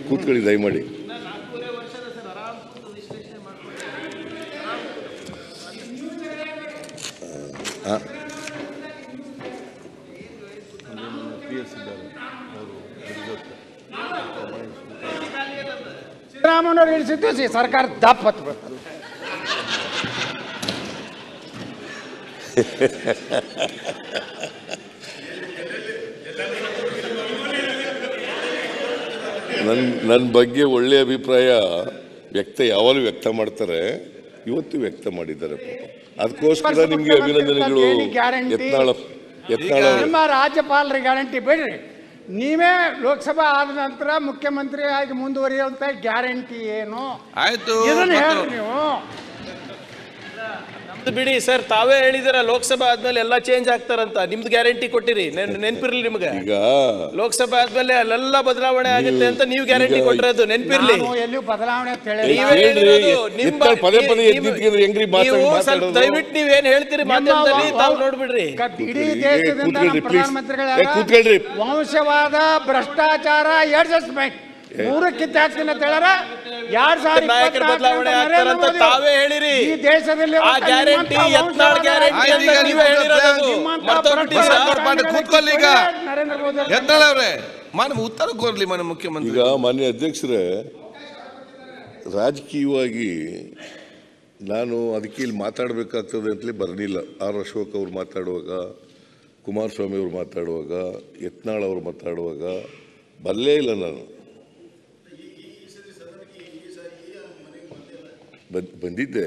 ಕೂತ್ಕೊಳ್ಳಿ ದಯಮಾಡಿ. ಸಿದ್ದರಾಮಯ್ಯನವರು ಇಳಿಸಿದ್ದು ಸರ್ಕಾರ ದಪ್ಪ ಹತ್ಬೇಕು. ನನ್ನ ಬಗ್ಗೆ ಒಳ್ಳೆ ಅಭಿಪ್ರಾಯ ಯಾವಾಗಲೂ ವ್ಯಕ್ತ ಮಾಡ್ತಾರೆ, ಇವತ್ತು ವ್ಯಕ್ತ ಮಾಡಿದ್ದಾರೆ. ಅದಕ್ಕೋಸ್ಕರ ನಿಮಗೆ ಅಭಿನಂದನೆಗಳು. ನಿಮ್ಮ ರಾಜ್ಯಪಾಲರ ಗ್ಯಾರಂಟಿ ಬಿಡ್ರಿ, ನೀವೇ ಲೋಕಸಭಾ ಆದ ನಂತರ ಮುಖ್ಯಮಂತ್ರಿ ಆಗಿ ಮುಂದುವರಿಯುವಂತ ಗ್ಯಾರಂಟಿ ಏನು ಆಯ್ತು ಇದನ್ನ ಹೇಳ್ರಿ ನೀವು. ಬಿಡಿ ಸರ್, ತಾವೇ ಹೇಳಿದಿರ ಲೋಕಸಭಾ ಆದ್ಮೇಲೆ ಎಲ್ಲ ಚೇಂಜ್ ಆಗ್ತಾರಂತ. ನಿಮ್ದು ಗ್ಯಾರಂಟಿ ಕೊಟ್ಟಿರಿ, ನೆನ್ಪಿರ್ಲಿ ನಿಮ್ಗೆ. ಈಗ ಲೋಕಸಭಾ ಆದ್ಮೇಲೆ ಅಲ್ಲೆಲ್ಲ ಬದಲಾವಣೆ ಆಗುತ್ತೆ ಅಂತ ನೀವು ಗ್ಯಾರಂಟಿ ಕೊಟ್ಟಿರೋದು ನೆನ್ಪಿರ್ಲಿ. ಎಲ್ಲೂ ಬದಲಾವಣೆ ದಯವಿಟ್ಟು ನೀವೇನ್ ಹೇಳ್ತೀರಿ ಮಾಧ್ಯಮದಲ್ಲಿ ತಾವು ನೋಡ್ಬಿಡ್ರಿ. ಇಡೀ ದೇಶದಿಂದ ನಮ್ಮ ಪ್ರಧಾನಮಂತ್ರಿಗಳ ವಂಶವಾದ, ಭ್ರಷ್ಟಾಚಾರ, ಅಡ್ಜಸ್ಟ್ಮೆಂಟ್ ಮೂರಕ್ಕಿಂತ ಹೆಚ್ಚಿನ ತೆಳರ 2024 ಬದಲಾವಣೆ ಆಗ್ತಾರಂತ ತಾವೇ ಹೇಳಿರಿ. ಈ ದೇಶದಲ್ಲಿ ಆ ಗ್ಯಾರಂಟಿ ಯತ್ನಾಳ್ ಗ್ಯಾರಂಟಿ ಅಂತ ನೀವೇ ಹೇಳಿರೋದು. ಕೂತ್ಕೊಳ್ಳಿ ಈಗ ನರೇಂದ್ರ ಮೋದಿ ಯತ್ನಾಳ್ ಅವರೇ ಉತ್ತರ ಕೋರ್ಲಿ ಮಾನ್ಯ ಮುಖ್ಯಮಂತ್ರಿ. ಈಗ ಮಾನ್ಯ ಅಧ್ಯಕ್ಷರೇ, ರಾಜಕೀಯವಾಗಿ ನಾನು ಅದಕ್ಕೆ ಇಲ್ಲಿ ಮಾತಾಡಬೇಕಾಗ್ತದೆ ಅಂತಲೇ ಬರಲಿಲ್ಲ. ಆರ್ ಅಶೋಕ್ ಅವರು ಮಾತಾಡುವಾಗ, ಕುಮಾರಸ್ವಾಮಿ ಅವರು ಮಾತಾಡುವಾಗ, ಯತ್ನಾಳ್ ಅವರು ಮಾತಾಡುವಾಗ ಬರಲೇ ಇಲ್ಲ. ನಾನು ಬಂದಿದ್ದೆ.